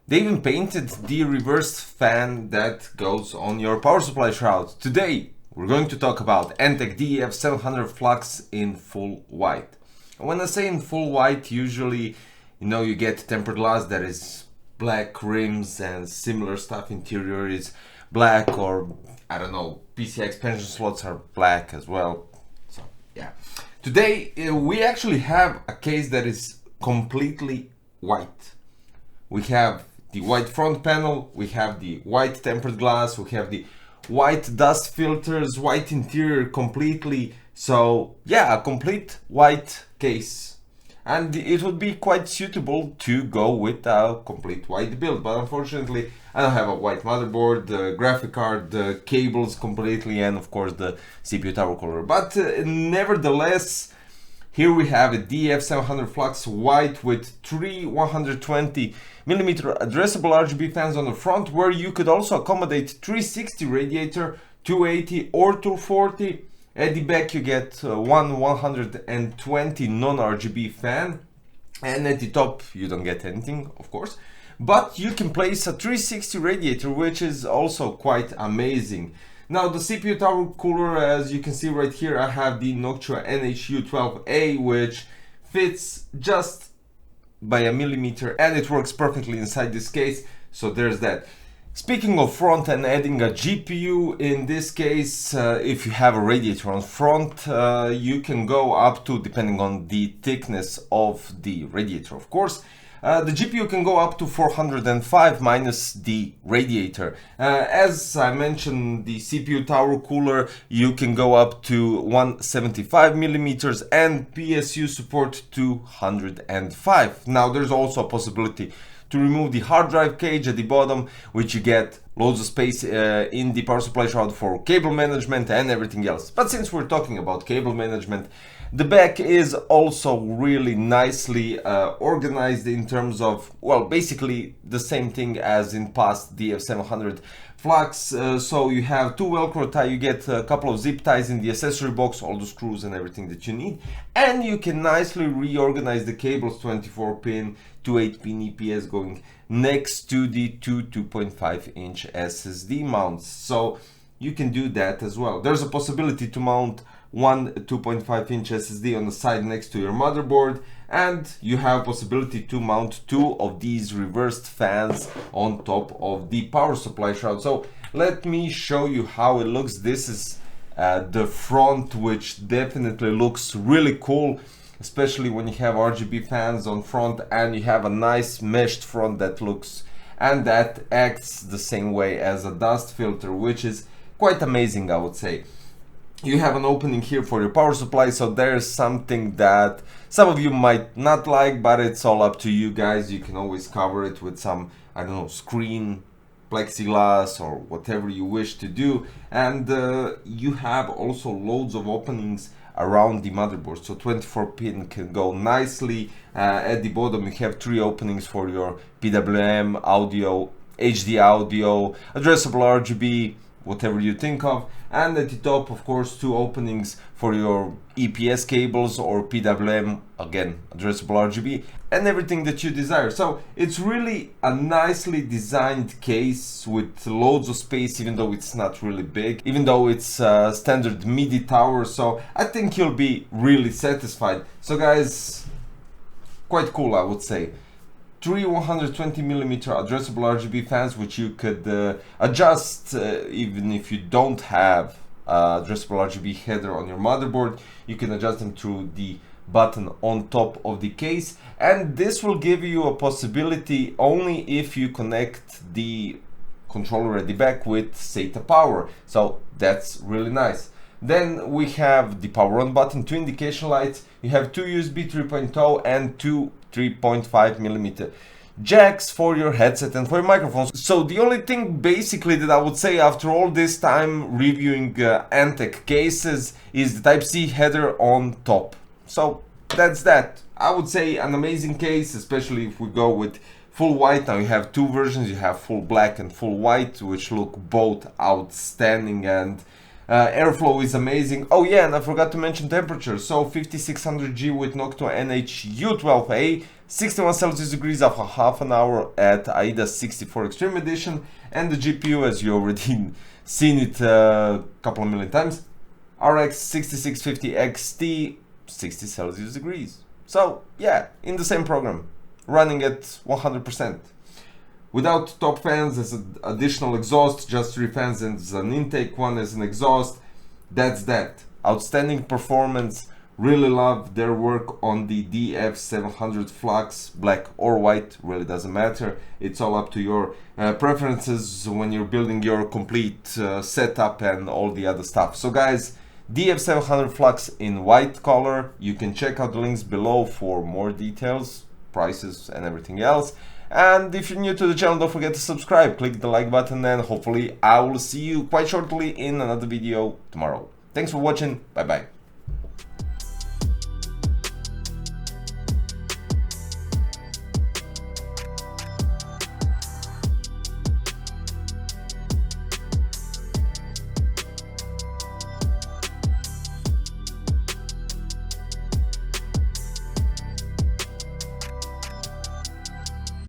They even painted the reversed fan that goes on your power supply shroud. Today, we're going to talk about ANTEC DF700 FLUX in full white. And when I say in full white, usually, you get tempered glass that is black rims and similar stuff. Interior is black, or I don't know, PCI expansion slots are black as well. So yeah. Today, we actually have a case that is completely white. We have the white front panel, we have the white tempered glass, we have the white dust filters, white interior completely. So yeah, a complete white case. And it would be quite suitable to go with a complete white build. But unfortunately, I don't have a white motherboard, the graphic card, the cables completely, and of course the CPU tower cooler. But nevertheless, here we have a DF700 FLUX white with three 120mm addressable RGB fans on the front, where you could also accommodate 360 radiator, 280 or 240. At the back you get one 120 non-RGB fan, and at the top you don't get anything, of course, but you can place a 360 radiator, which is also quite amazing. Now the CPU tower cooler, as you can see right here, I have the Noctua NHU12A, which fits just by a millimeter and it works perfectly inside this case, so there's that. Speaking of front and adding a GPU, in this case, if you have a radiator on front, you can go up to, depending on the thickness of the radiator of course, the GPU can go up to 405 minus the radiator. As I mentioned, the CPU tower cooler, you can go up to 175mm and PSU support 205. Now there's also a possibility to remove the hard drive cage at the bottom, which you get loads of space in the power supply shroud for cable management and everything else. But since we're talking about cable management, the back is also really nicely organized in terms of, well, basically the same thing as in past DF700 FLUX. So you have two Velcro ties, you get a couple of zip ties in the accessory box, all the screws and everything that you need, and you can nicely reorganize the cables, 24-pin to 8-pin EPS going next to the two 2.5-inch SSD mounts. So you can do that as well. There's a possibility to mount one 2.5-inch SSD on the side next to your motherboard, and you have possibility to mount two of these reversed fans on top of the power supply shroud. So let me show you how it looks. This is the front, which definitely looks really cool, especially when you have RGB fans on front and you have a nice meshed front that looks and that acts the same way as a dust filter, which is quite amazing, I would say. You have an opening here for your power supply, so there's something that some of you might not like, but it's all up to you guys. You can always cover it with some, I don't know, screen, plexiglass, or whatever you wish to do. And you have also loads of openings around the motherboard, so 24-pin can go nicely. At the bottom you have three openings for your PWM audio, HD audio, addressable RGB, whatever you think of, and at the top of course two openings for your EPS cables or PWM, again addressable RGB, and everything that you desire. So it's really a nicely designed case with loads of space, even though it's not really big, even though it's a standard MIDI tower. So I think you'll be really satisfied. So guys, quite cool, I would say. Three 120mm addressable RGB fans, which you could adjust even if you don't have addressable RGB header on your motherboard. You can adjust them through the button on top of the case, and this will give you a possibility only if you connect the controller at the back with SATA power. So that's really nice. Then we have the power on button, two indication lights, you have two USB 3.0 and two 3.5mm jacks for your headset and for your microphones. So the only thing basically that I would say after all this time reviewing ANTEC cases is the Type-C header on top. So that's that. I would say an amazing case, especially if we go with full white. Now you have two versions, you have full black and full white, which look both outstanding, and Airflow is amazing. Oh yeah, and I forgot to mention temperature. So 5600G with Noctua NH-U12A, 61 Celsius degrees after half an hour at AIDA 64 Extreme Edition, and the GPU, as you already seen it a couple of million times, RX 6650 XT, 60 Celsius degrees. So yeah, in the same program, running at 100%. Without top fans as an additional exhaust, just 3 fans as an intake, 1 as an exhaust. That's that. Outstanding performance. Really love their work on the DF700 FLUX, black or white, really doesn't matter. It's all up to your preferences when you're building your complete setup and all the other stuff. So guys, DF700 FLUX in white color. You can check out the links below for more details, prices and everything else. And if you're new to the channel, don't forget to subscribe, click the like button, and hopefully I will see you quite shortly in another video tomorrow. Thanks for watching, bye bye.